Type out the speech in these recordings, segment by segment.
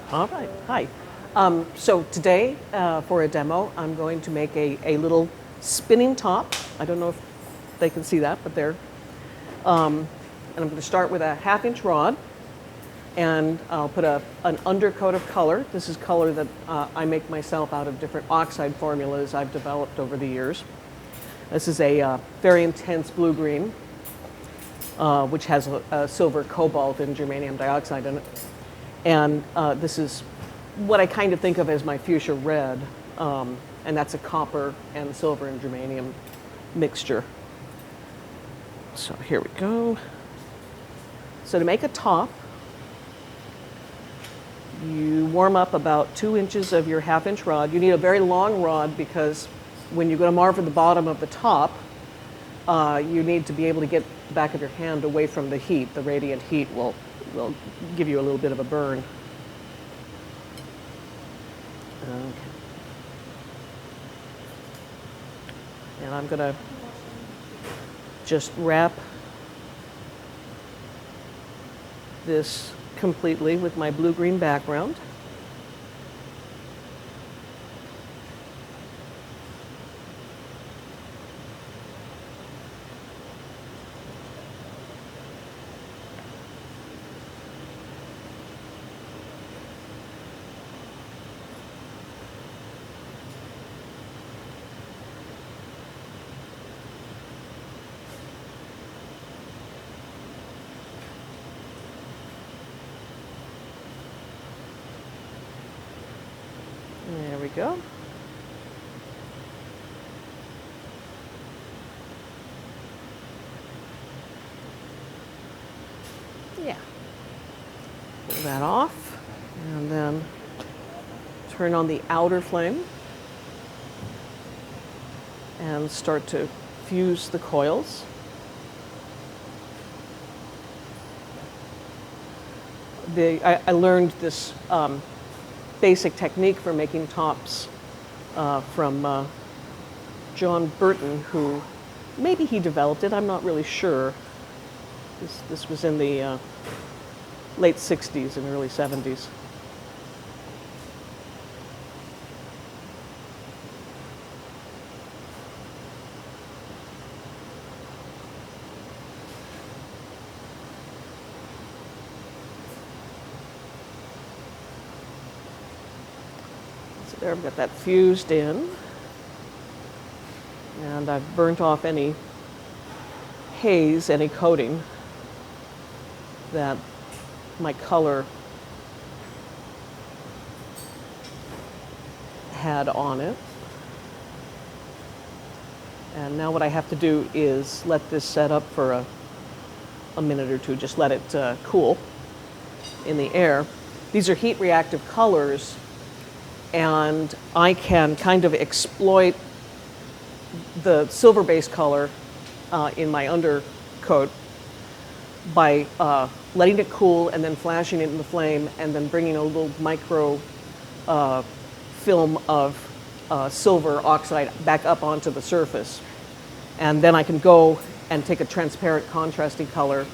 All right, hi. So today, for a demo, I'm going to make a little spinning top. I don't know if they can see that, but there. And I'm going to start with a half-inch rod, and I'll put an undercoat of color. This is color that I make myself out of different oxide formulas I've developed over the years. This is a very intense blue-green, which has a silver cobalt and germanium dioxide in it. And this is what I kind of think of as my fuchsia red, and that's a copper and silver and germanium mixture. So here we go. So to make a top, you warm up about 2 inches of your half-inch rod. You need a very long rod because when you go to marver the bottom of the top, you need to be able to get the back of your hand away from the heat. The radiant heat will give you a little bit of a burn. Okay. And I'm going to just wrap this completely with my blue-green background. There we go. Yeah. Pull that off, and then turn on the outer flame and start to fuse the coils. I learned this basic technique for making tops from John Burton, who maybe he developed it, I'm not really sure. This was in the late 60s and early 70s. So there, I've got that fused in, and I've burnt off any haze, any coating that my color had on it. And now what I have to do is let this set up for a minute or two, just let it cool in the air. These are heat reactive colors, and I can kind of exploit the silver base color in my undercoat by letting it cool and then flashing it in the flame and then bringing a little micro film of silver oxide back up onto the surface. And then I can go and take a transparent contrasting color,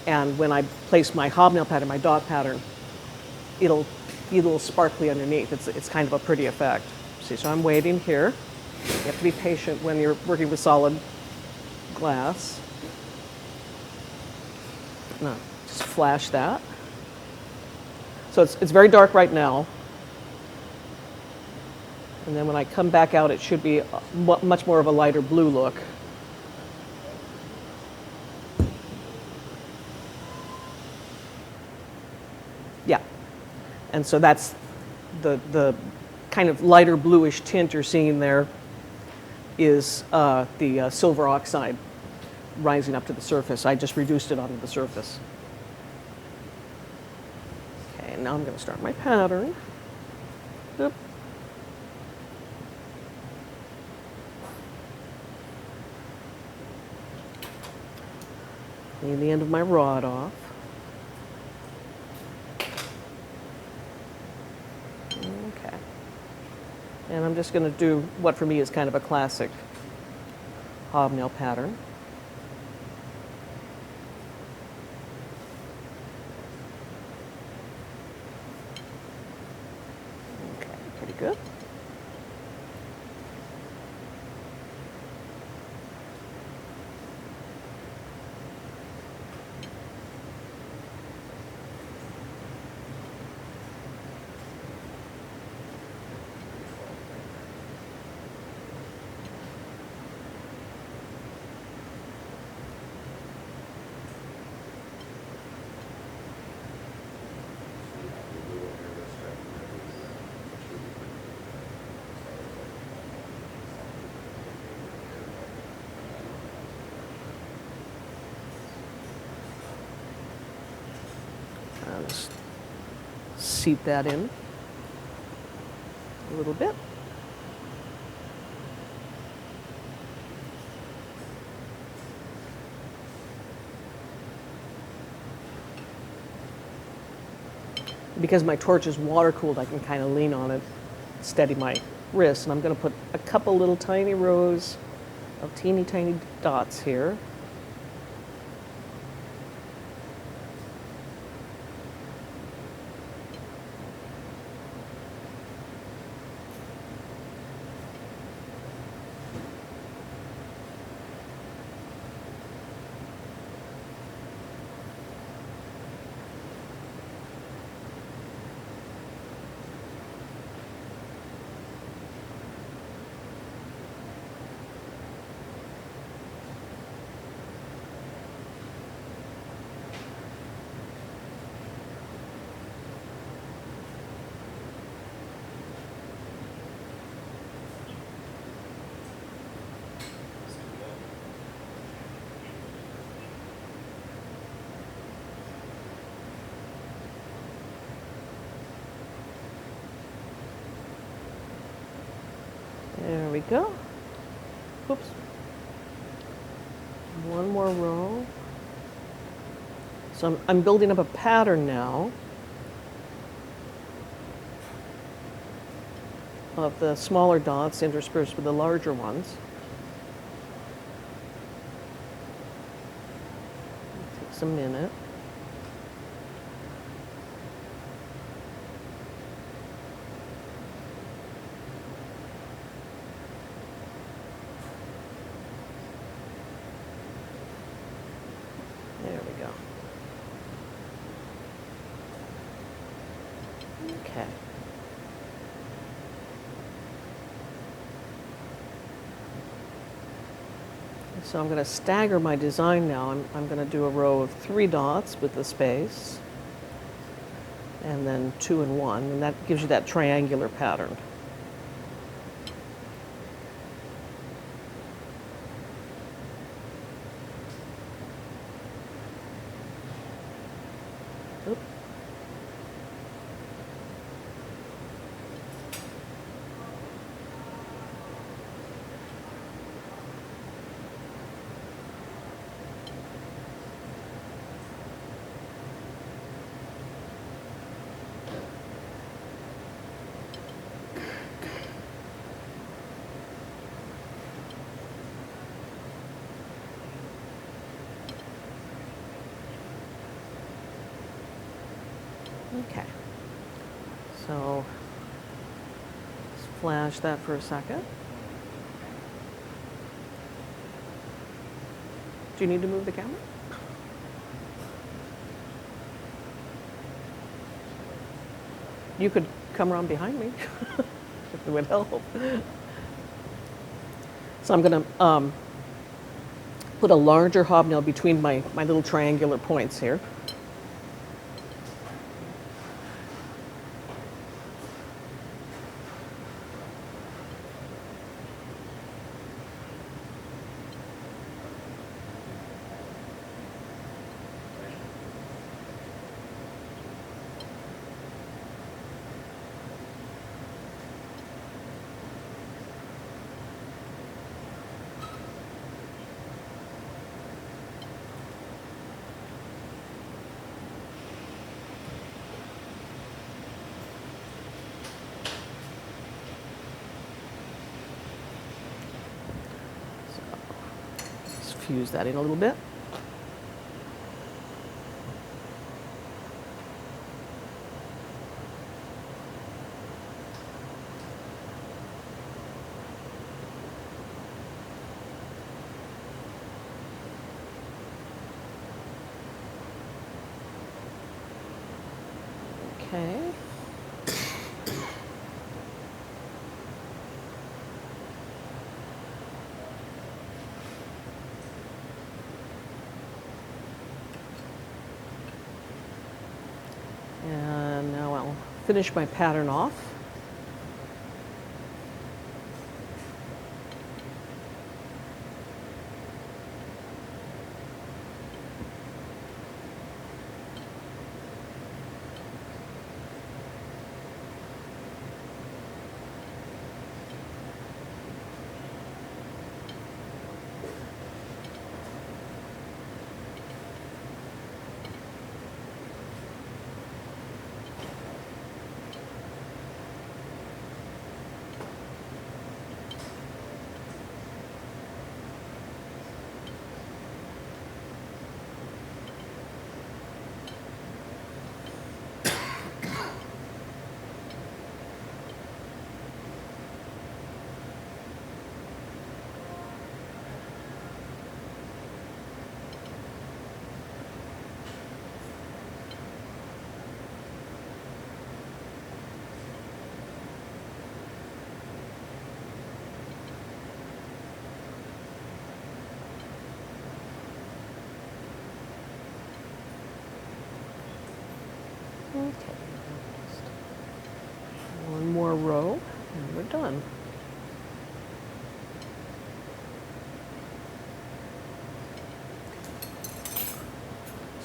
and when I place my hobnail pattern, my dot pattern, it'll be a little sparkly underneath. It's kind of a pretty effect. See, so I'm waiting here. You have to be patient when you're working with solid glass. No, just flash that. So it's very dark right now. And then when I come back out, it should be much more of a lighter blue look. Yeah. And so that's the kind of lighter bluish tint you're seeing there is the silver oxide rising up to the surface. I just reduced it onto the surface. Okay, and now I'm going to start my pattern. Oop. Clean the end of my rod off. Okay. And I'm just going to do what for me is kind of a classic hobnail pattern. Just seat that in a little bit. Because my torch is water cooled, I can kind of lean on it, steady my wrist. And I'm going to put a couple little tiny rows of teeny tiny dots here. There we go. Oops. One more row. So I'm building up a pattern now of the smaller dots interspersed with the larger ones. It takes a minute. There we go. Okay. So I'm going to stagger my design now. I'm going to do a row of 3 dots with the space, and then 2 and 1, and that gives you that triangular pattern. Oop. Okay, so let's flash that for a second. Do you need to move the camera? You could come around behind me if it would help. So I'm going to put a larger hobnail between my little triangular points here. Fuse that in a little bit. Okay. And now I'll finish my pattern off.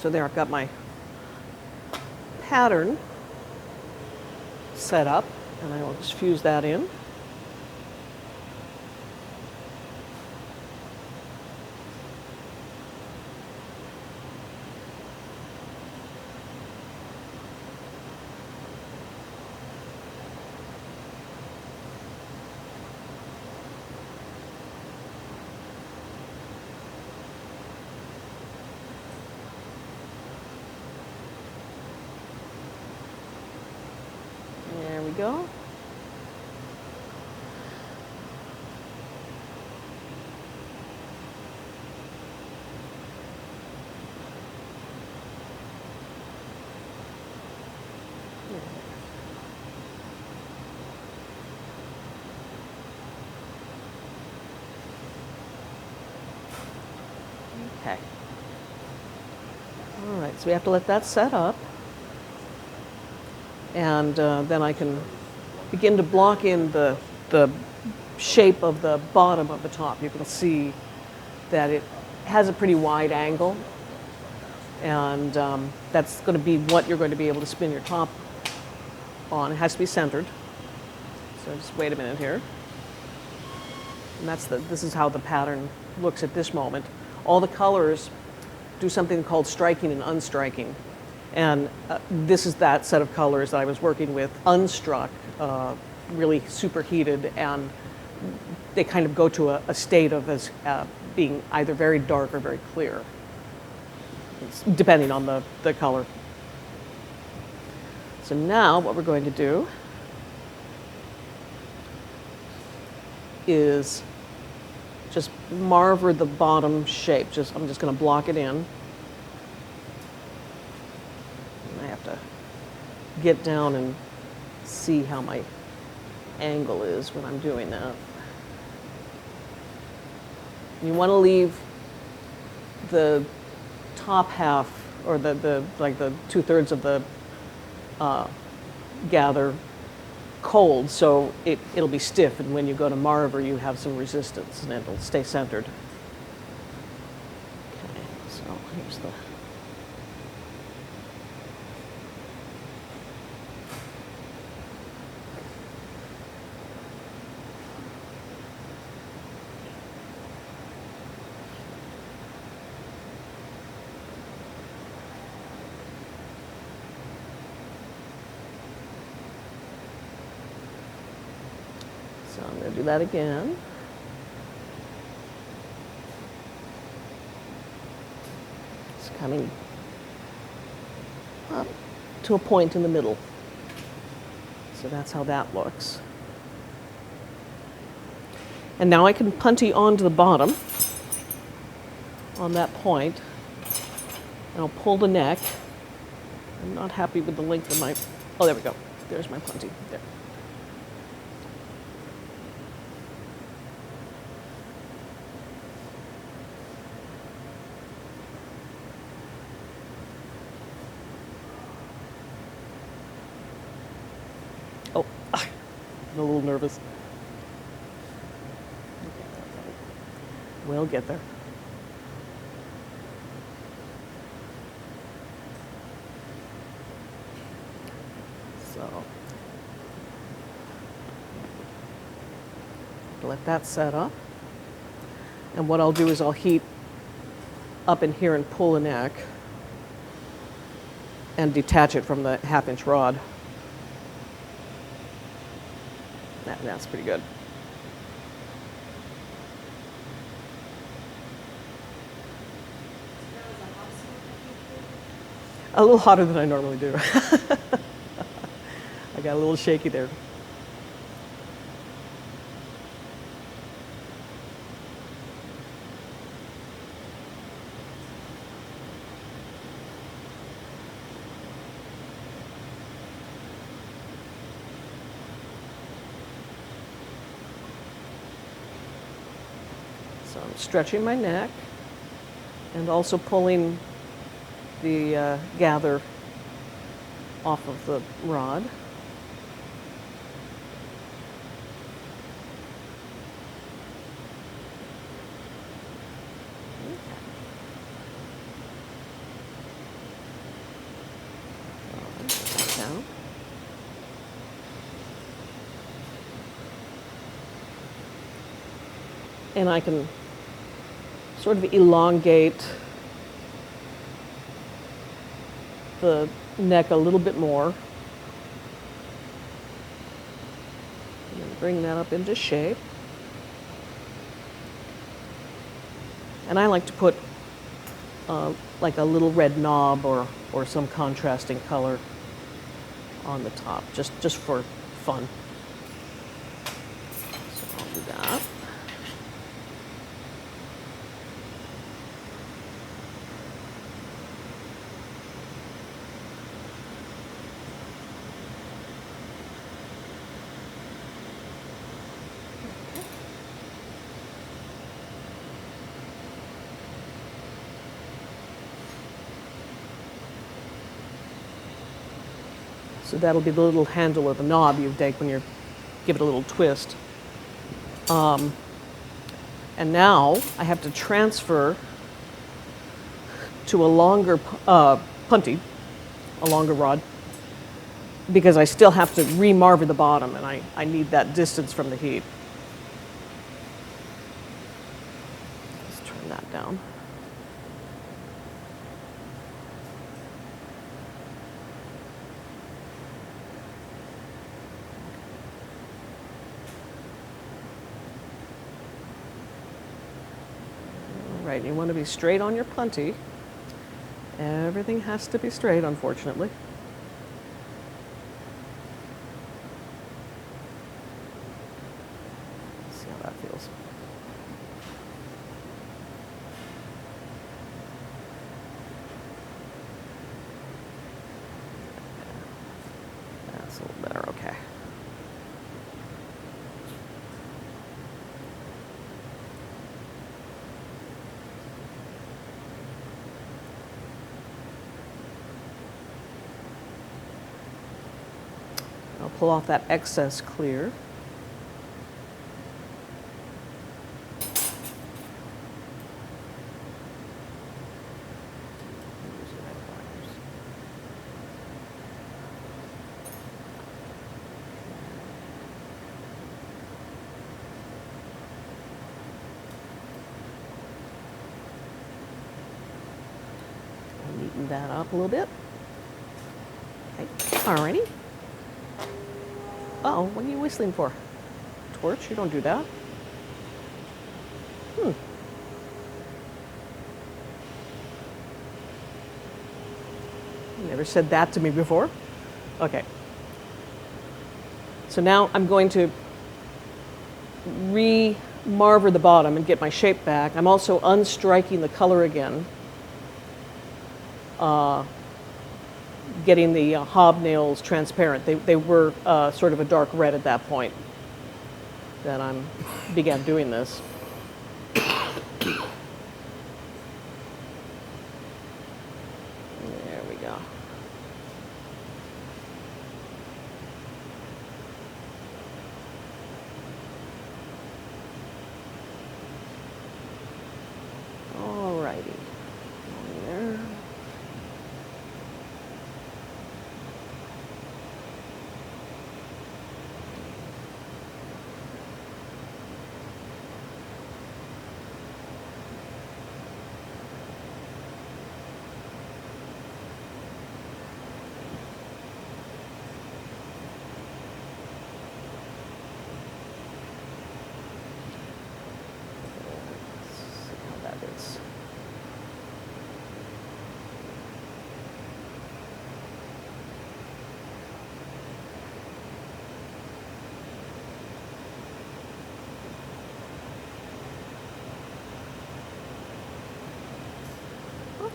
So there, I've got my pattern set up, and I will just fuse that in. There we go. Okay. All right, so we have to let that set up. And then I can begin to block in the shape of the bottom of the top. You can see that it has a pretty wide angle, and that's going to be what you're going to be able to spin your top on. It has to be centered. So just wait a minute here. And this is how the pattern looks at this moment. All the colors do something called striking and unstriking. And this is that set of colors that I was working with, unstruck, really superheated, and they kind of go to a state of as being either very dark or very clear, depending on the color. So now what we're going to do is just marver the bottom shape. I'm just going to block it in. I have to get down and see how my angle is when I'm doing that. You want to leave the top half, or the 2/3 of the gather cold, so it'll be stiff, and when you go to marver, you have some resistance, and it'll stay centered. Okay, so here's the. So I'm going to do that again. It's coming up to a point in the middle. So that's how that looks. And now I can punty onto the bottom on that point. And I'll pull the neck. I'm not happy with the length of my, oh, there we go. There's my punty, there. Oh, I'm a little nervous. We'll get there. So, let that set up. And what I'll do is I'll heat up in here and pull a neck and detach it from the 1/2-inch rod. That's pretty good. A little hotter than I normally do. I got a little shaky there. So I'm stretching my neck and also pulling the gather off of the rod. and I can sort of elongate the neck a little bit more. And then bring that up into shape. And I like to put like a little red knob or some contrasting color on the top, just for fun. So I'll do that. So that'll be the little handle or the knob you take when you give it a little twist. And now I have to transfer to a longer punty, a longer rod, because I still have to remarver the bottom, and I need that distance from the heat. Let's turn that down. Right, you want to be straight on your punty. Everything has to be straight, unfortunately. Let's see how that feels. That's a little better, okay. I'll pull off that excess clear. Neaten that up a little bit. Okay. Alrighty. Uh-oh, what are you whistling for? Torch? You don't do that. You never said that to me before. Okay. So now I'm going to re-marver the bottom and get my shape back. I'm also unstriking the color again. Getting the hobnails transparent. They were sort of a dark red at that point that I began doing this. There we go. All righty. There.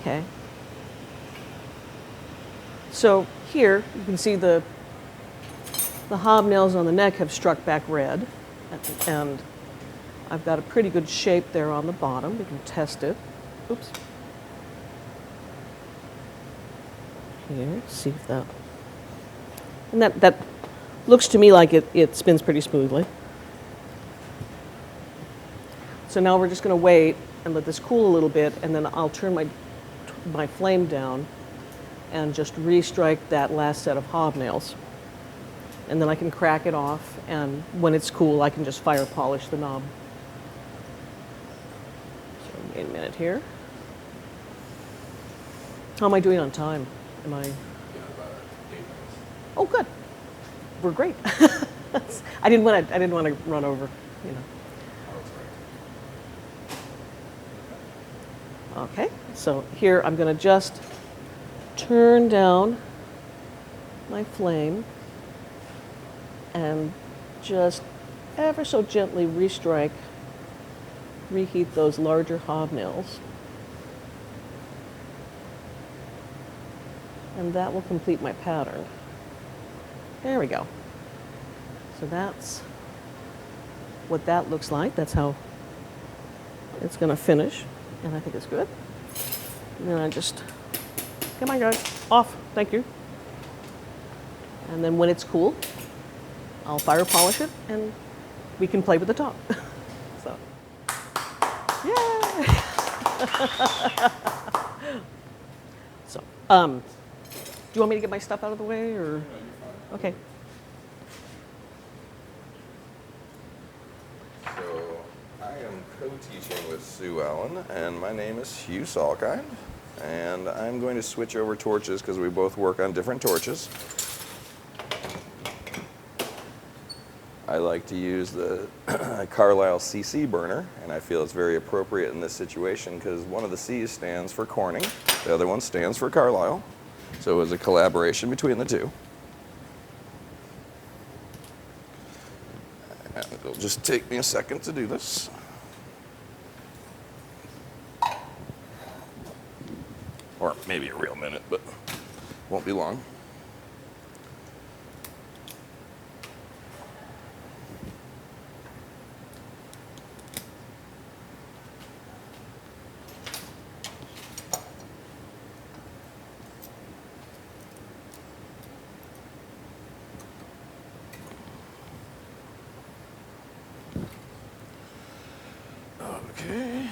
Okay. So here you can see the hobnails on the neck have struck back red, and I've got a pretty good shape there on the bottom. We can test it. Oops. Here, see if that. And that looks to me like it spins pretty smoothly. So now we're just going to wait and let this cool a little bit, and then I'll turn my flame down and just restrike that last set of hobnails. And then I can crack it off, and when it's cool, I can just fire polish the knob. Wait a minute here. How am I doing on time? Am I? Yeah, about 8 minutes. Oh, good. We're great. I didn't want to run over. You know. Oh, that's great. Okay. So here I'm going to just turn down my flame and just ever so gently reheat those larger hobnails. And that will complete my pattern. There we go. So that's what that looks like. That's how it's going to finish. And I think it's good. And then I just, come on guys, off, thank you. And then when it's cool, I'll fire polish it and we can play with the top. So, yay! So, do you want me to get my stuff out of the way or? Okay. So I am co-teaching with Sue Ellen, and my name is Hugh Salkind, and I'm going to switch over torches because we both work on different torches. I like to use the Carlisle CC burner, and I feel it's very appropriate in this situation because one of the C's stands for Corning, the other one stands for Carlisle. So it was a collaboration between the two. And it'll just take me a second to do this. Or maybe a real minute, but won't be long. Okay.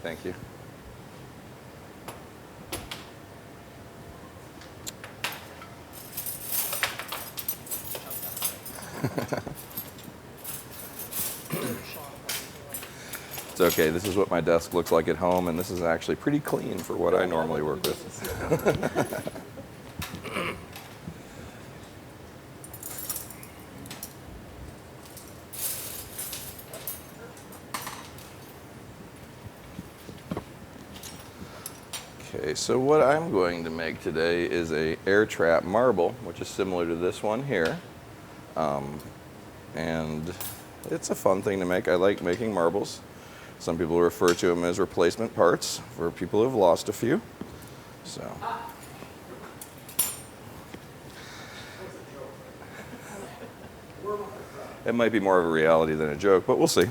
Thank you. It's okay. This is what my desk looks like at home, and this is actually pretty clean for what I normally work with. Okay, so what I'm going to make today is a air trap marble, which is similar to this one here. And it's a fun thing to make. I like making marbles. Some people refer to them as replacement parts for people who've lost a few. So. It might be more of a reality than a joke, but we'll see.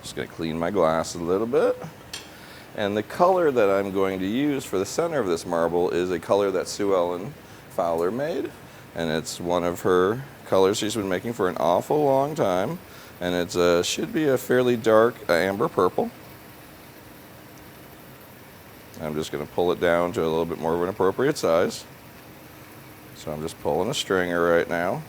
Just going to clean my glass a little bit. And the color that I'm going to use for the center of this marble is a color that Sue Ellen Fowler made. And it's one of her colors she's been making for an awful long time. And it should be a fairly dark amber purple. I'm just going to pull it down to a little bit more of an appropriate size. So I'm just pulling a stringer right now.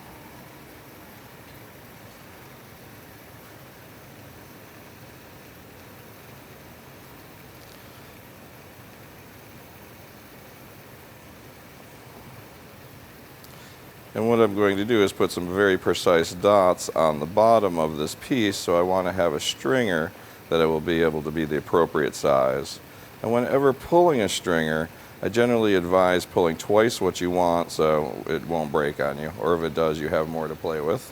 And what I'm going to do is put some very precise dots on the bottom of this piece, so I want to have a stringer that it will be able to be the appropriate size. And whenever pulling a stringer, I generally advise pulling twice what you want so it won't break on you, or if it does, you have more to play with.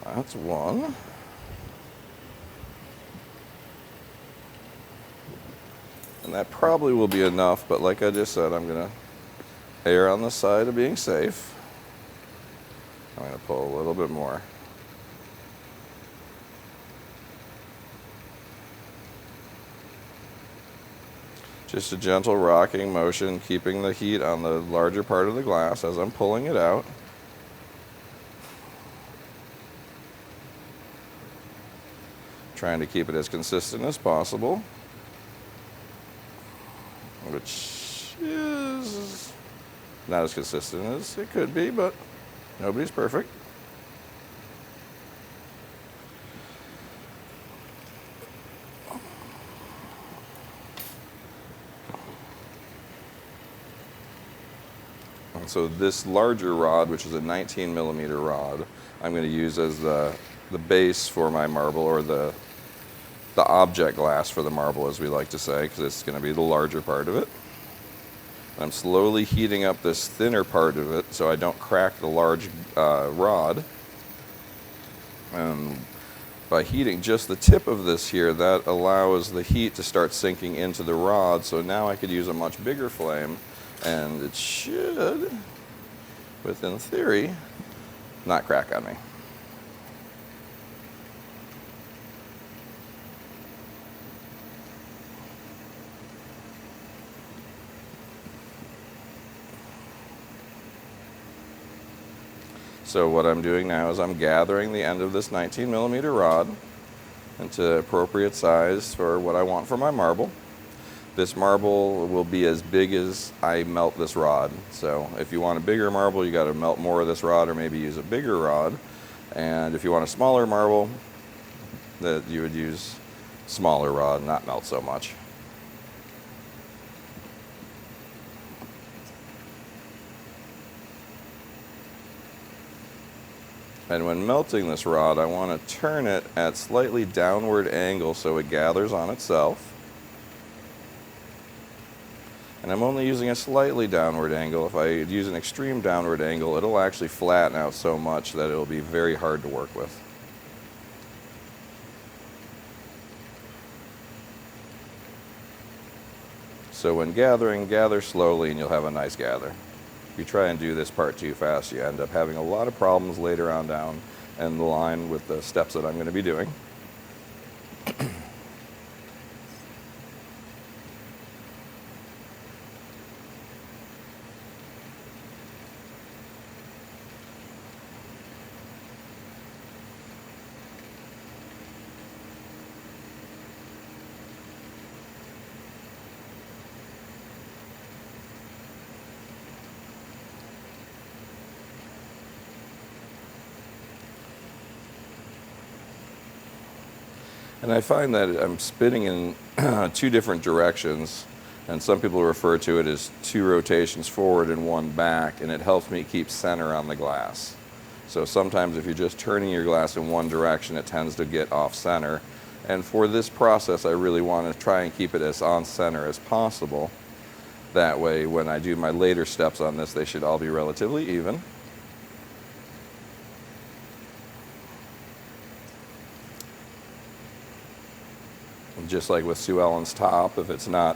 That's one. And that probably will be enough, but like I just said, I'm going to err on the side of being safe. I'm going to pull a little bit more. Just a gentle rocking motion, keeping the heat on the larger part of the glass as I'm pulling it out. trying to keep it as consistent as possible, which is not as consistent as it could be, but nobody's perfect. And so this larger rod, which is a 19 millimeter rod, I'm going to use as the base for my marble, or the object glass for the marble, as we like to say, because it's going to be the larger part of it. I'm slowly heating up this thinner part of it so I don't crack the large rod. By heating just the tip of this here, that allows the heat to start sinking into the rod, so now I could use a much bigger flame, and it should, within theory, not crack on me. So what I'm doing now is I'm gathering the end of this 19 millimeter rod into appropriate size for what I want for my marble. This marble will be as big as I melt this rod. So if you want a bigger marble, you got to melt more of this rod, or maybe use a bigger rod. And if you want a smaller marble, that you would use smaller rod, not melt so much. And when melting this rod, I want to turn it at slightly downward angle so it gathers on itself. And I'm only using a slightly downward angle. If I use an extreme downward angle, it'll actually flatten out so much that it'll be very hard to work with. So when gathering, gather slowly and you'll have a nice gather. If you try and do this part too fast, you end up having a lot of problems later on down in the line with the steps that I'm going to be doing. And I find that I'm spinning in two different directions, and some people refer to it as 2 rotations forward and 1 back, and it helps me keep center on the glass. So sometimes if you're just turning your glass in one direction, it tends to get off center. And for this process, I really want to try and keep it as on center as possible. That way, when I do my later steps on this, they should all be relatively even. Just like with Sue Ellen's top, if it's not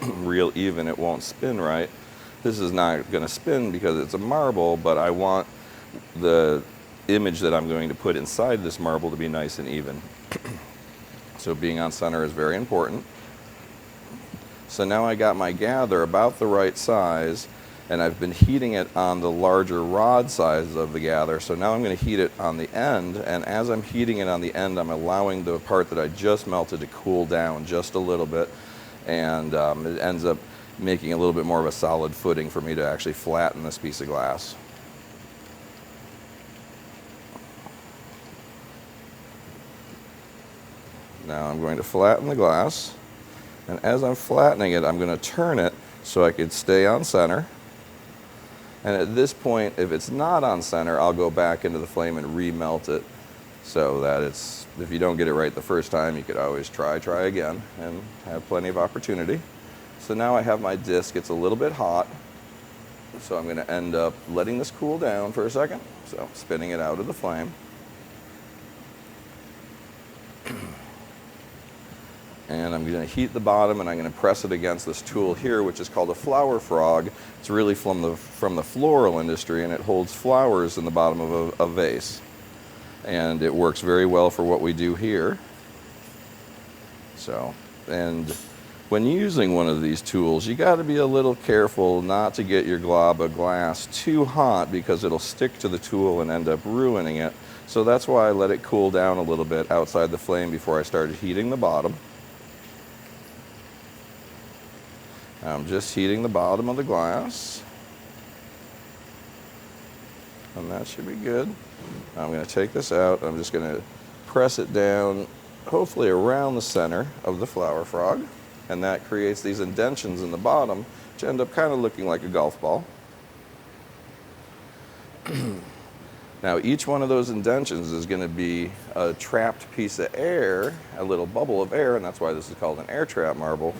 real even, it won't spin right. This is not going to spin because it's a marble, but I want the image that I'm going to put inside this marble to be nice and even. So being on center is very important. So now I got my gather about the right size, and I've been heating it on the larger rod size of the gather. So now I'm going to heat it on the end, and as I'm heating it on the end, I'm allowing the part that I just melted to cool down just a little bit, and it ends up making a little bit more of a solid footing for me to actually flatten this piece of glass. Now I'm going to flatten the glass, and as I'm flattening it, I'm going to turn it so I can stay on center. And at this point, if it's not on center, I'll go back into the flame and remelt it so that it's, if you don't get it right the first time, you could always try again and have plenty of opportunity. So now I have my disc. It's a little bit hot, so I'm going to end up letting this cool down for a second. So spinning it out of the flame. And I'm going to heat the bottom, and I'm going to press it against this tool here, which is called a flower frog. It's really from the floral industry, and it holds flowers in the bottom of a vase. And it works very well for what we do here. So, and When using one of these tools, you got to be a little careful not to get your glob of glass too hot because it'll stick to the tool and end up ruining it. So that's why I let it cool down a little bit outside the flame before I started heating the bottom. I'm just heating the bottom of the glass. And that should be good. I'm going to take this out. I'm just going to press it down, hopefully around the center of the flower frog. And that creates these indentions in the bottom, which end up kind of looking like a golf ball. Now, each one of those indentions is going to be a trapped piece of air, a little bubble of air, and that's why this is called an air trap marble,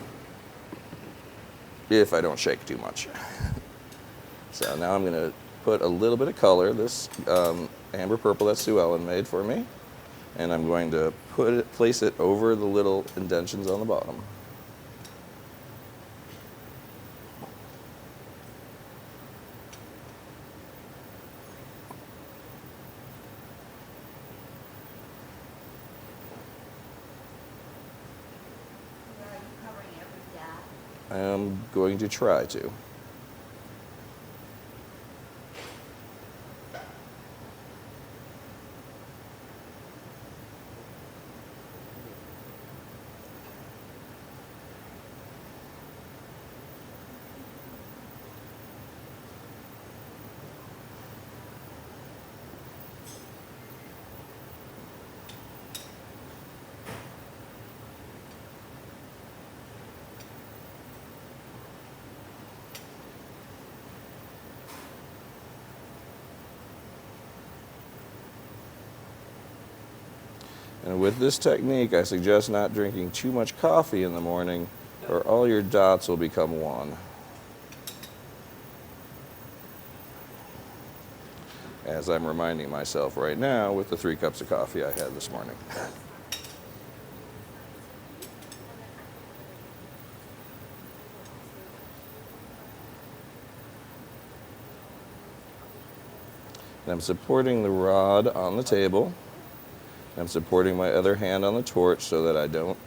if I don't shake too much. So now I'm going to put a little bit of color, this amber purple that Sue Ellen made for me, and I'm going to place it over the little indentions on the bottom. I'm going to try to. And with this technique, I suggest not drinking too much coffee in the morning, or all your dots will become one. As I'm reminding myself right now with the 3 cups of coffee I had this morning. And I'm supporting the rod on the table. I'm supporting my other hand on the torch so that I don't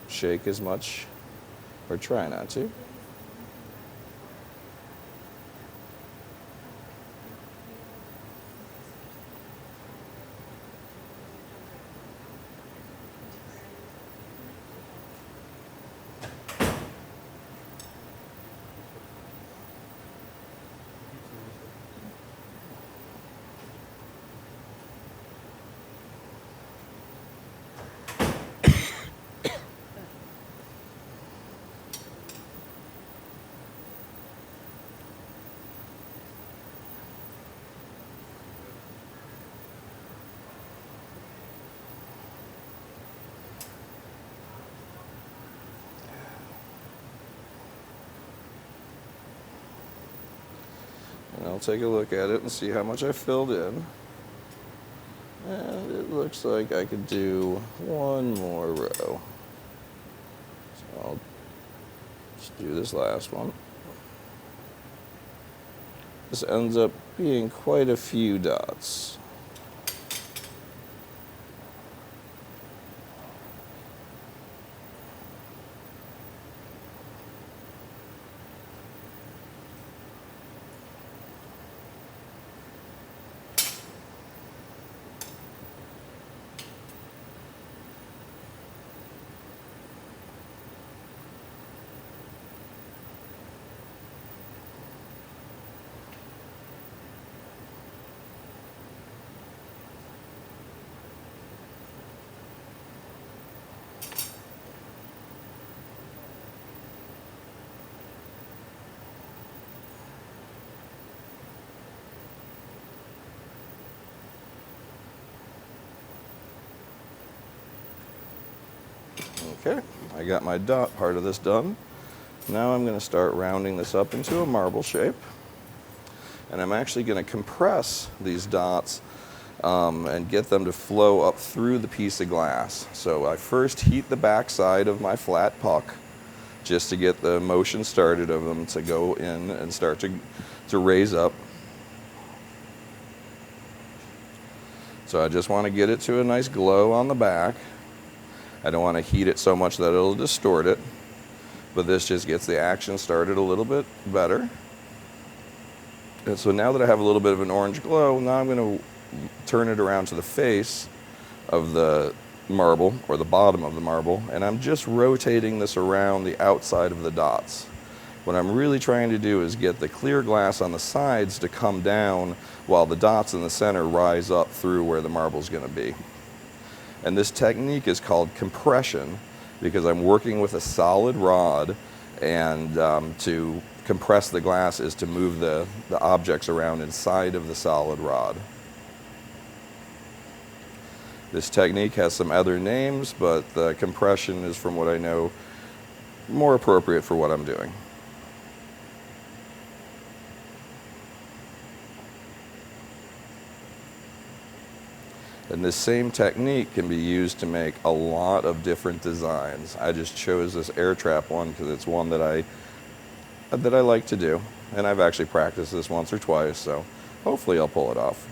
shake as much, or try not to. And I'll take a look at it and see how much I filled in. And it looks like I could do 1 more row. So I'll just do this last one. This ends up being quite a few dots. Okay, I got my dot part of this done. Now I'm going to start rounding this up into a marble shape. And I'm actually going to compress these dots and get them to flow up through the piece of glass. So I first heat the back side of my flat puck just to get the motion started of them to go in and start to raise up. So I just want to get it to a nice glow on the back. I don't want to heat it so much that it'll distort it. but this just gets the action started a little bit better. And so now that I have a little bit of an orange glow, now I'm going to turn it around to the face of the marble, or the bottom of the marble, and I'm just rotating this around the outside of the dots. What I'm really trying to do is get the clear glass on the sides to come down while the dots in the center rise up through where the marble's going to be. And this technique is called compression because I'm working with a solid rod, and to compress the glass is to move the objects around inside of the solid rod. This technique has some other names, but the compression is, from what I know, more appropriate for what I'm doing. And this same technique can be used to make a lot of different designs. I just chose this air trap one because it's one that I like to do. And I've actually practiced this once or twice, so hopefully I'll pull it off.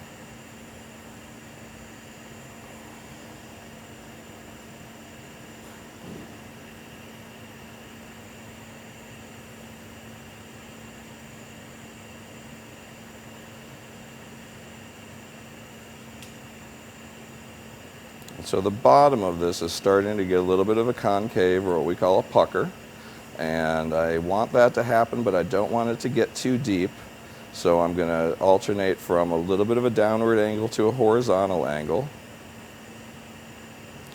So the bottom of this is starting to get a little bit of a concave, or what we call a pucker. And I want that to happen, but I don't want it to get too deep. So I'm going to alternate from a little bit of a downward angle to a horizontal angle.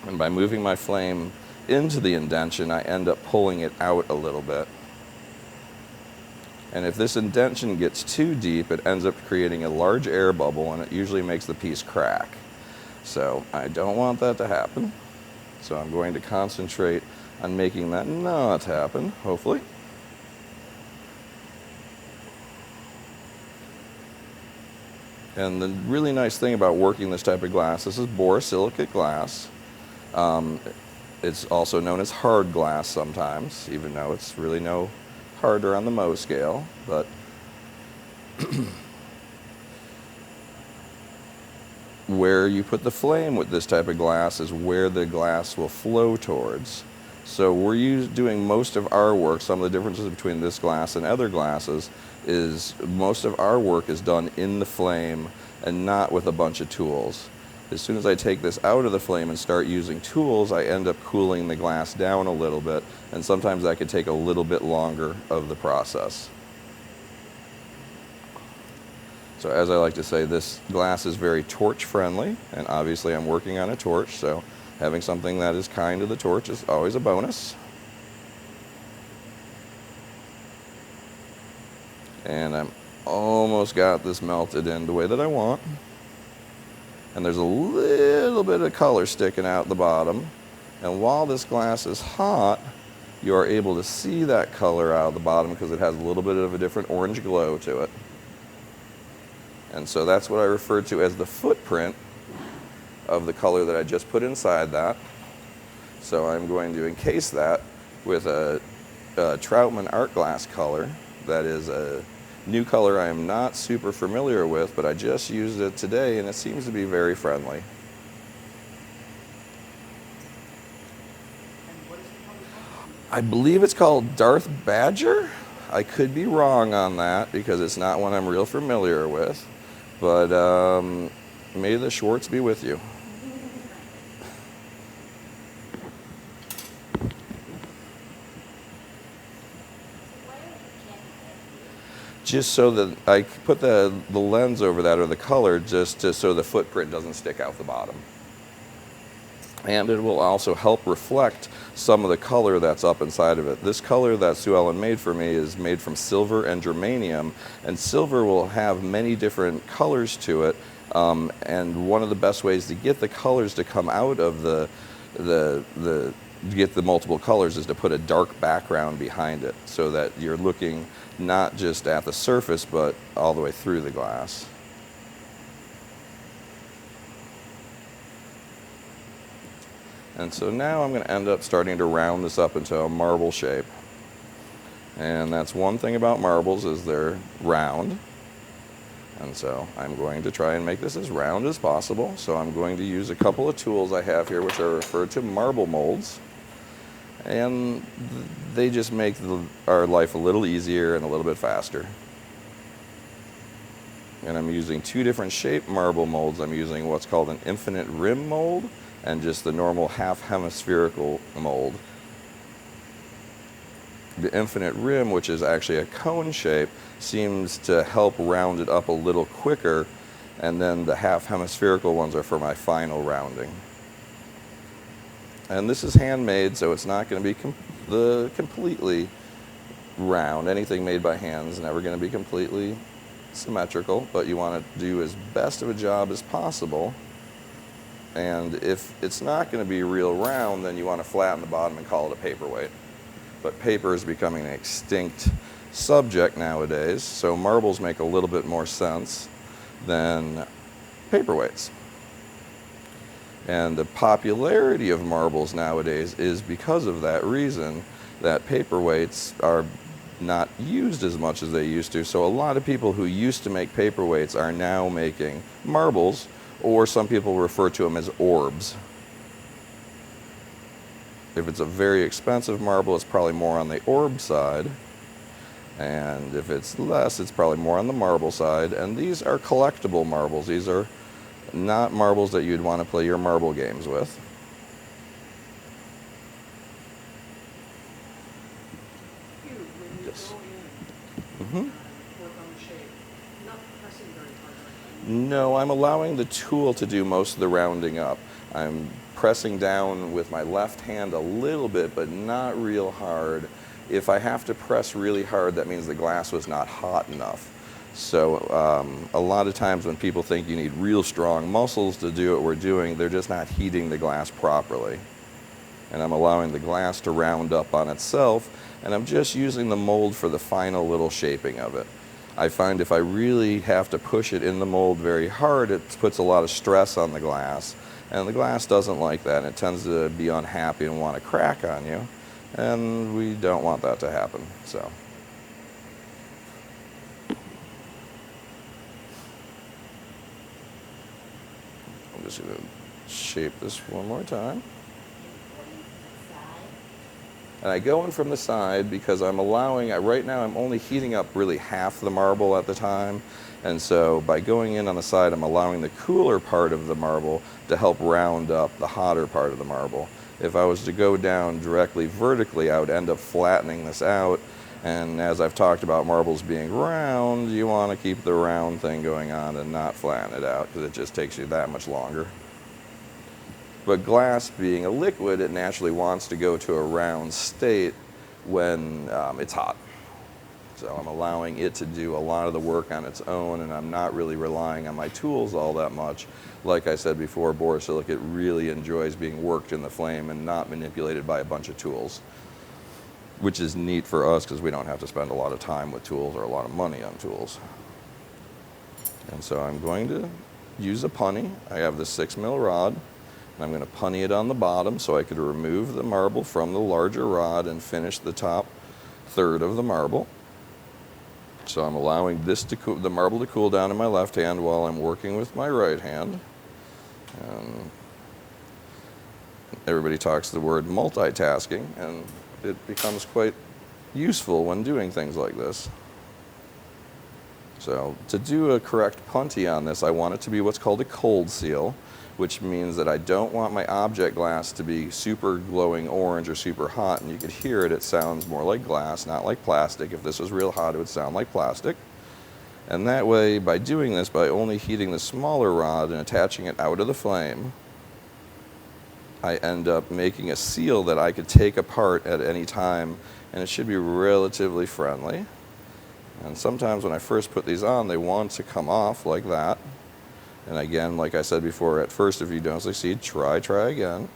And by moving my flame into the indention, I end up pulling it out a little bit. And if this indention gets too deep, it ends up creating a large air bubble, and it usually makes the piece crack. So I don't want that to happen. So I'm going to concentrate on making that not happen, hopefully. And the really nice thing about working this type of glass, this is borosilicate glass. It's also known as hard glass sometimes, even though it's really no harder on the Mohs scale. But where you put the flame with this type of glass is where the glass will flow towards. So we're doing most of our work, some of the differences between this glass and other glasses is most of our work is done in the flame and not with a bunch of tools. As soon as I take this out of the flame and start using tools, I end up cooling the glass down a little bit, and sometimes that could take a little bit longer of the process. So as I like to say, this glass is very torch friendly, and obviously I'm working on a torch, so having something that is kind to the torch is always a bonus. And I'm almost got this melted in the way that I want. And there's a little bit of color sticking out the bottom. And while this glass is hot, you are able to see that color out of the bottom because it has a little bit of a different orange glow to it. And so that's what I refer to as the footprint of the color that I just put inside that. So I'm going to encase that with a Troutman Art Glass color. That is a new color I am not super familiar with, but I just used it today and it seems to be very friendly. I believe it's called Darth Badger. I could be wrong on that because it's not one I'm real familiar with. But may the Schwartz be with you. Just so that I put the lens over that, or the color, just so the footprint doesn't stick out the bottom. And it will also help reflect some of the color that's up inside of it. This color that Sue Ellen made for me is made from silver and germanium, and silver will have many different colors to it, and one of the best ways to get the colors to come out of get the multiple colors is to put a dark background behind it so that you're looking not just at the surface but all the way through the glass. And so now I'm going to end up starting to round this up into a marble shape. And that's one thing about marbles is they're round. And so I'm going to try and make this as round as possible. So I'm going to use a couple of tools I have here which are referred to marble molds. and they just make our life a little easier and a little bit faster. And I'm using two different shape marble molds. I'm using what's called an infinite rim mold and just the normal half hemispherical mold. The infinite rim, which is actually a cone shape, seems to help round it up a little quicker, and then the half hemispherical ones are for my final rounding. And this is handmade, so it's not going to be completely round. Anything made by hand is never going to be completely symmetrical, but you want to do as best of a job as possible. And if it's not going to be real round, then you want to flatten the bottom and call it a paperweight. But paper is becoming an extinct subject nowadays, so marbles make a little bit more sense than paperweights. And the popularity of marbles nowadays is because of that reason, that paperweights are not used as much as they used to. So a lot of people who used to make paperweights are now making marbles, or some people refer to them as orbs. If it's a very expensive marble, it's probably more on the orb side. And if it's less, it's probably more on the marble side. And these are collectible marbles. These are not marbles that you'd want to play your marble games with. Yes. No, I'm allowing the tool to do most of the rounding up. I'm pressing down with my left hand a little bit, but not real hard. If I have to press really hard, that means the glass was not hot enough. So a lot of times when people think you need real strong muscles to do what we're doing, they're just not heating the glass properly. And I'm allowing the glass to round up on itself, and I'm just using the mold for the final little shaping of it. I find if I really have to push it in the mold very hard, it puts a lot of stress on the glass, and the glass doesn't like that. It tends to be unhappy and want to crack on you, and we don't want that to happen. So. I'm just going to shape this one more time. And I go in from the side because I'm allowing, right now I'm only heating up really half the marble at the time. And so by going in on the side, I'm allowing the cooler part of the marble to help round up the hotter part of the marble. If I was to go down directly vertically, I would end up flattening this out. And as I've talked about marbles being round, you want to keep the round thing going on and not flatten it out because it just takes you that much longer. But glass being a liquid, it naturally wants to go to a round state when it's hot. So I'm allowing it to do a lot of the work on its own, and I'm not really relying on my tools all that much. Like I said before, borosilicate really enjoys being worked in the flame and not manipulated by a bunch of tools, which is neat for us because we don't have to spend a lot of time with tools or a lot of money on tools. And so I'm going to use a punny. I have this 6mm rod. And I'm going to punny it on the bottom so I could remove the marble from the larger rod and finish the top third of the marble. So I'm allowing this the marble to cool down in my left hand while I'm working with my right hand. And everybody talks the word multitasking, and it becomes quite useful when doing things like this. So to do a correct punty on this, I want it to be what's called a cold seal, which means that I don't want my object glass to be super glowing orange or super hot. And you could hear it, it sounds more like glass, not like plastic. If this was real hot, it would sound like plastic. And that way, by doing this, by only heating the smaller rod and attaching it out of the flame, I end up making a seal that I could take apart at any time, and it should be relatively friendly. And sometimes when I first put these on, they want to come off like that. And again, like I said before, at first, if you don't succeed, try again.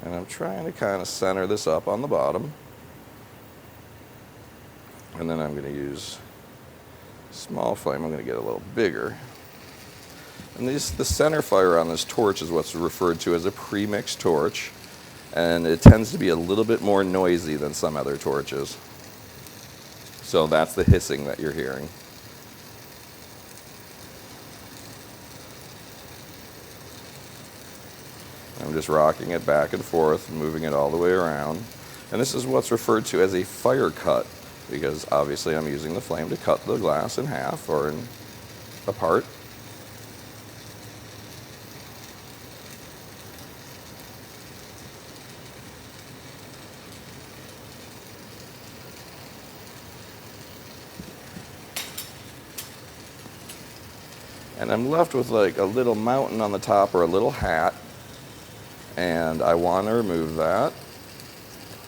And I'm trying to kind of center this up on the bottom. And then I'm going to use small flame. I'm going to get a little bigger. And the center fire on this torch is what's referred to as a premix torch. And it tends to be a little bit more noisy than some other torches. So that's the hissing that you're hearing. I'm just rocking it back and forth, moving it all the way around. And this is what's referred to as a fire cut, because obviously I'm using the flame to cut the glass in half or apart. And I'm left with like a little mountain on the top or a little hat, and I want to remove that.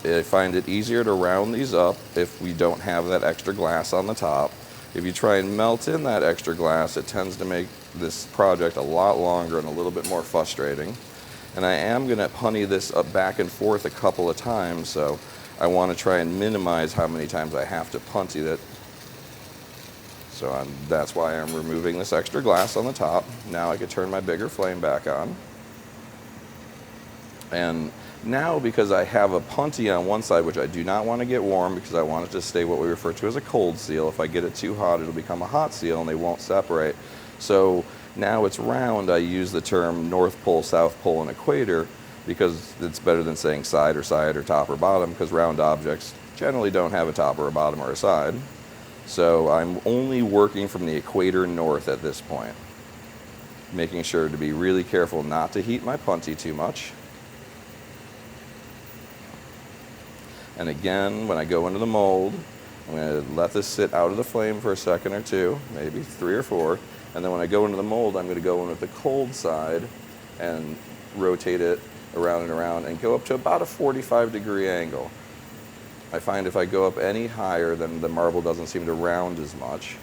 I find it easier to round these up if we don't have that extra glass on the top. If you try and melt in that extra glass, it tends to make this project a lot longer and a little bit more frustrating. And I am going to punny this up back and forth a couple of times, so I want to try and minimize how many times I have to punty it. So that's why I'm removing this extra glass on the top. Now I can turn my bigger flame back on. And now, because I have a punty on one side, which I do not want to get warm because I want it to stay what we refer to as a cold seal. If I get it too hot, it'll become a hot seal and they won't separate. So now it's round, I use the term North Pole, South Pole, and equator because it's better than saying side or top or bottom, because round objects generally don't have a top or a bottom or a side. So I'm only working from the equator north at this point, making sure to be really careful not to heat my punty too much. And again, when I go into the mold, I'm going to let this sit out of the flame for a second or two, maybe 3 or 4. And then when I go into the mold, I'm going to go in with the cold side and rotate it around and around and go up to about a 45-degree angle. I find if I go up any higher, then the marble doesn't seem to round as much.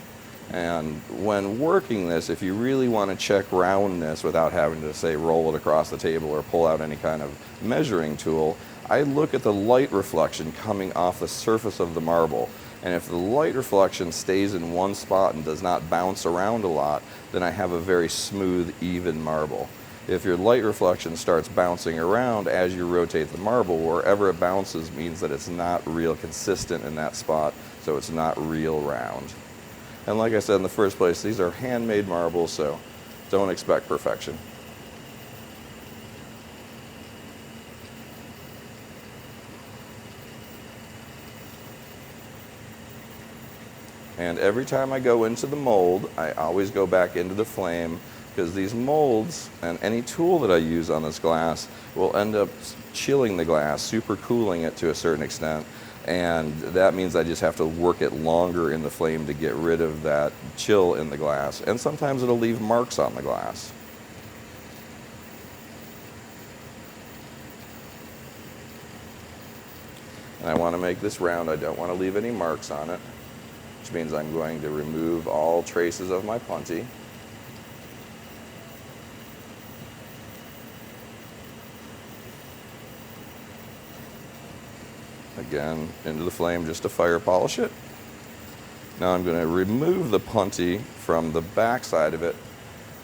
And when working this, if you really want to check roundness without having to, say, roll it across the table or pull out any kind of measuring tool, I look at the light reflection coming off the surface of the marble. And if the light reflection stays in one spot and does not bounce around a lot, then I have a very smooth, even marble. If your light reflection starts bouncing around as you rotate the marble, wherever it bounces means that it's not real consistent in that spot, so it's not real round. And like I said in the first place, these are handmade marbles, so don't expect perfection. And every time I go into the mold, I always go back into the flame, because these molds and any tool that I use on this glass will end up chilling the glass, super cooling it to a certain extent. And that means I just have to work it longer in the flame to get rid of that chill in the glass. And sometimes it'll leave marks on the glass. And I want to make this round. I don't want to leave any marks on it, which means I'm going to remove all traces of my punty. Again, into the flame just to fire polish it. Now I'm going to remove the punty from the back side of it,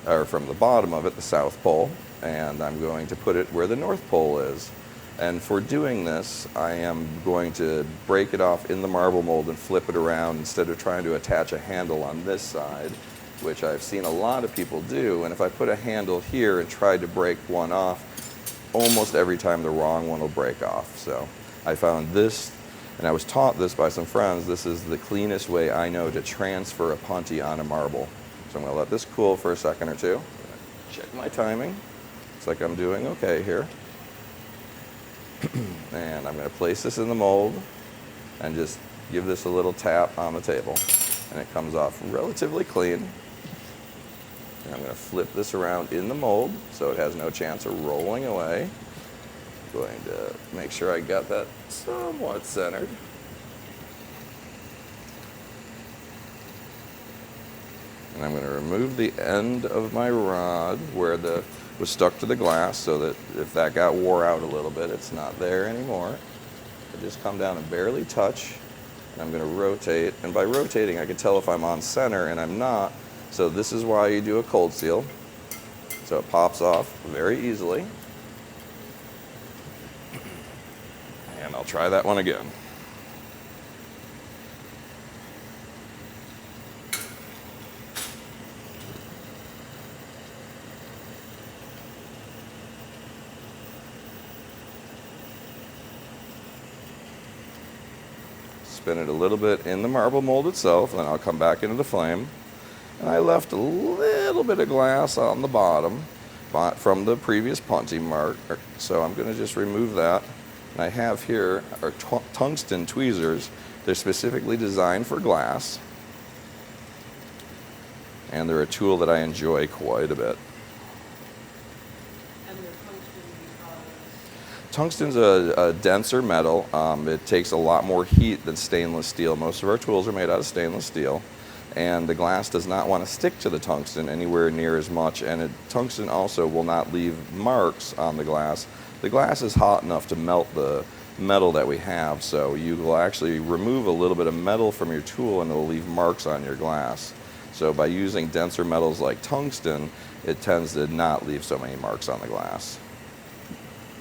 or from the bottom of it, the South Pole, and I'm going to put it where the North Pole is. And for doing this, I am going to break it off in the marble mold and flip it around instead of trying to attach a handle on this side, which I've seen a lot of people do. And if I put a handle here and try to break one off, almost every time the wrong one will break off. So I found this, and I was taught this by some friends, this is the cleanest way I know to transfer a punty on a marble. So I'm going to let this cool for a second or two. Check my timing. Looks like I'm doing okay here. And I'm going to place this in the mold and just give this a little tap on the table. And it comes off relatively clean. And I'm going to flip this around in the mold so it has no chance of rolling away. Going to make sure I got that somewhat centered. And I'm going to remove the end of my rod where the was stuck to the glass, so that if that got wore out a little bit, it's not there anymore. I just come down and barely touch, and I'm going to rotate. And by rotating, I can tell if I'm on center, and I'm not. So this is why you do a cold seal. So it pops off very easily. And I'll try that one again. spin it a little bit in the marble mold itself, and then I'll come back into the flame. And I left a little bit of glass on the bottom from the previous punty mark, so I'm going to just remove that. And I have here our tungsten tweezers. They're specifically designed for glass, and they're a tool that I enjoy quite a bit. And they're tungsten because? Tungsten's a denser metal. It takes a lot more heat than stainless steel. Most of our tools are made out of stainless steel, and the glass does not want to stick to the tungsten anywhere near as much, and tungsten also will not leave marks on the glass. The glass is hot enough to melt the metal that we have, so you will actually remove a little bit of metal from your tool and it'll leave marks on your glass. So by using denser metals like tungsten, it tends to not leave so many marks on the glass.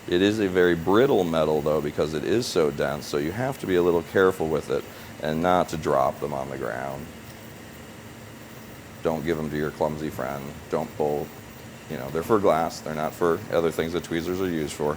It is a very brittle metal though, because it is so dense, so you have to be a little careful with it and not to drop them on the ground. Don't give them to your clumsy friend. Don't pull. You know, they're for glass. They're not for other things that tweezers are used for.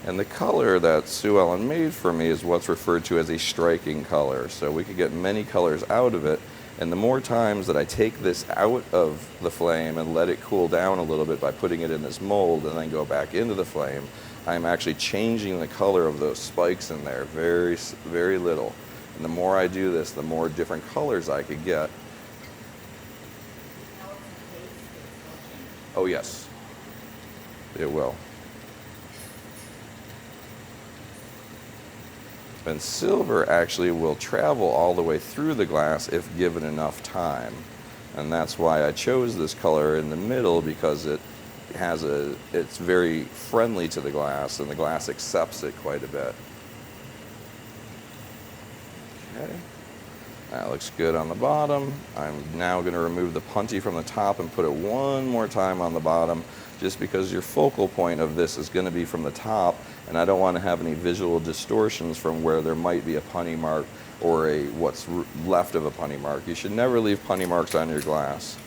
And the color that Sue Ellen made for me is what's referred to as a striking color. So we could get many colors out of it. And the more times that I take this out of the flame and let it cool down a little bit by putting it in this mold and then go back into the flame, I'm actually changing the color of those spikes in there very, very little. And the more I do this, the more different colors I could get. Oh yes, it will. And silver actually will travel all the way through the glass if given enough time. And that's why I chose this color in the middle, because it's very friendly to the glass and the glass accepts it quite a bit. Okay, that looks good on the bottom. I'm now going to remove the punty from the top and put it one more time on the bottom, just because your focal point of this is going to be from the top, and I don't want to have any visual distortions from where there might be a punty mark or what's left of a punty mark. You should never leave punty marks on your glass.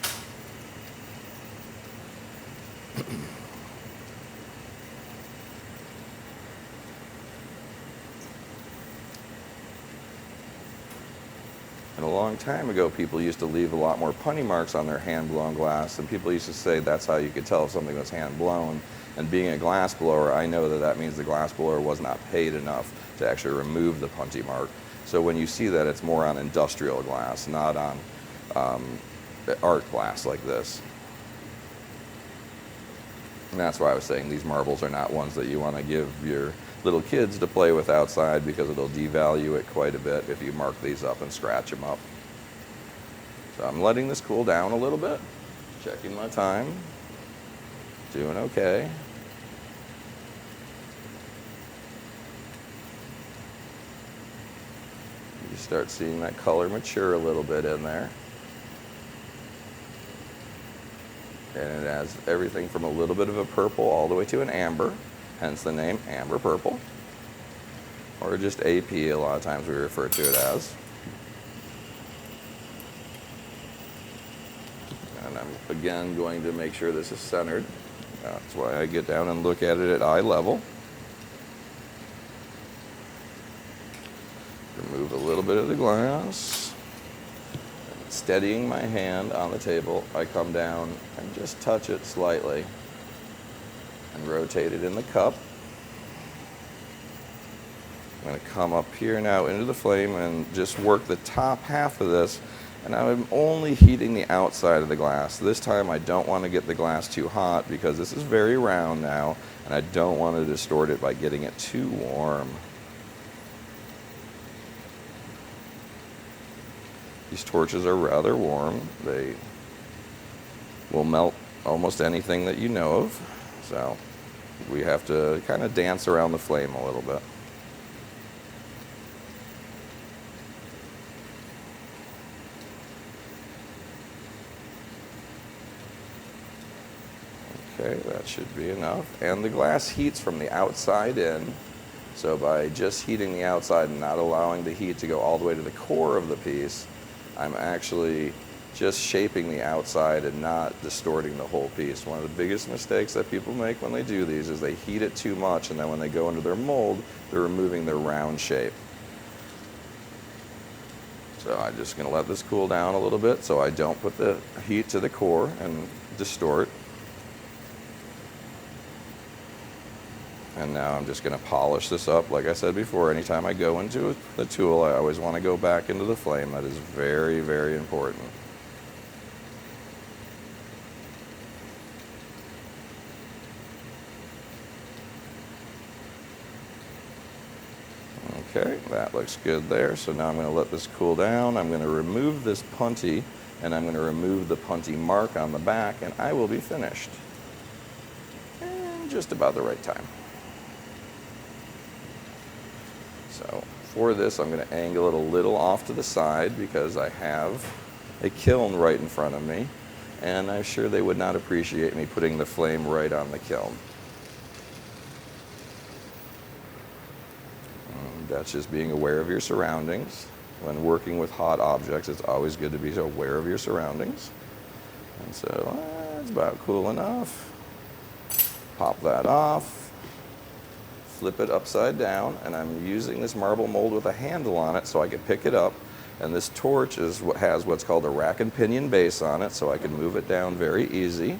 And a long time ago, people used to leave a lot more punty marks on their hand-blown glass, and people used to say that's how you could tell if something was hand-blown. And being a glass blower, I know that means the glass blower was not paid enough to actually remove the punty mark. So when you see that, it's more on industrial glass, not on art glass like this. And that's why I was saying these marbles are not ones that you want to give your little kids to play with outside, because it'll devalue it quite a bit if you mark these up and scratch them up. So I'm letting this cool down a little bit, checking my time, doing okay. You start seeing that color mature a little bit in there. And it has everything from a little bit of a purple all the way to an amber, hence the name amber purple, or just AP a lot of times we refer to it as. And I'm again going to make sure this is centered. That's why I get down and look at it at eye level. Remove a little bit of the glass. Steadying my hand on the table, I come down and just touch it slightly and rotate it in the cup. I'm going to come up here now into the flame and just work the top half of this, and I'm only heating the outside of the glass. This time I don't want to get the glass too hot, because this is very round now and I don't want to distort it by getting it too warm. These torches are rather warm. They will melt almost anything that you know of. So we have to kind of dance around the flame a little bit. Okay, that should be enough. And the glass heats from the outside in. So by just heating the outside and not allowing the heat to go all the way to the core of the piece, I'm actually just shaping the outside and not distorting the whole piece. One of the biggest mistakes that people make when they do these is they heat it too much, and then when they go into their mold, they're removing their round shape. So I'm just going to let this cool down a little bit so I don't put the heat to the core and distort. And now I'm just going to polish this up. Like I said before, anytime I go into the tool, I always want to go back into the flame. That is very, very important. Okay, that looks good there. So now I'm going to let this cool down. I'm going to remove this punty, and I'm going to remove the punty mark on the back, and I will be finished in just about the right time. So for this, I'm going to angle it a little off to the side because I have a kiln right in front of me, and I'm sure they would not appreciate me putting the flame right on the kiln. That's just being aware of your surroundings. When working with hot objects, it's always good to be aware of your surroundings. And so it's about cool enough. Pop that off. Flip it upside down, and I'm using this marble mold with a handle on it so I can pick it up. And this torch is what has what's called a rack and pinion base on it, so I can move it down very easy.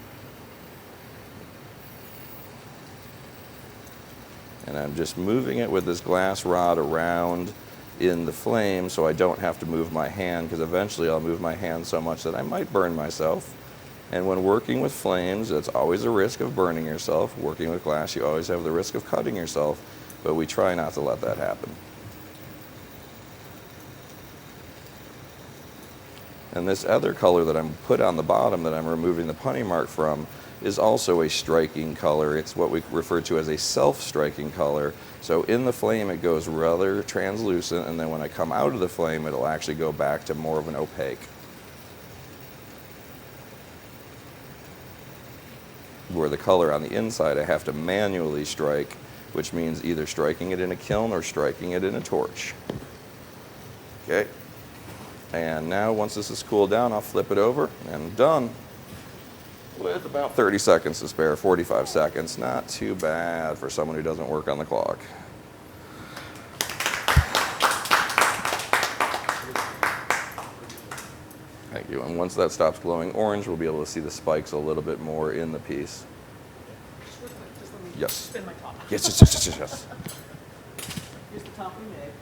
And I'm just moving it with this glass rod around in the flame so I don't have to move my hand, because eventually I'll move my hand so much that I might burn myself. And when working with flames, it's always a risk of burning yourself. Working with glass, you always have the risk of cutting yourself, but we try not to let that happen. And this other color that I'm put on the bottom that I'm removing the punty mark from is also a striking color. It's what we refer to as a self-striking color. So in the flame it goes rather translucent, and then when I come out of the flame it'll actually go back to more of an opaque. Where the color on the inside I have to manually strike, which means either striking it in a kiln or striking it in a torch. Okay. And now once this is cooled down, I'll flip it over and done. With about 30 seconds to spare, 45 seconds. Not too bad for someone who doesn't work on the clock. Thank you. And once that stops glowing orange, we'll be able to see the spikes a little bit more in the piece. Just let me Yes. spin my top. Yes, yes, yes, yes, yes. Here's the top we made.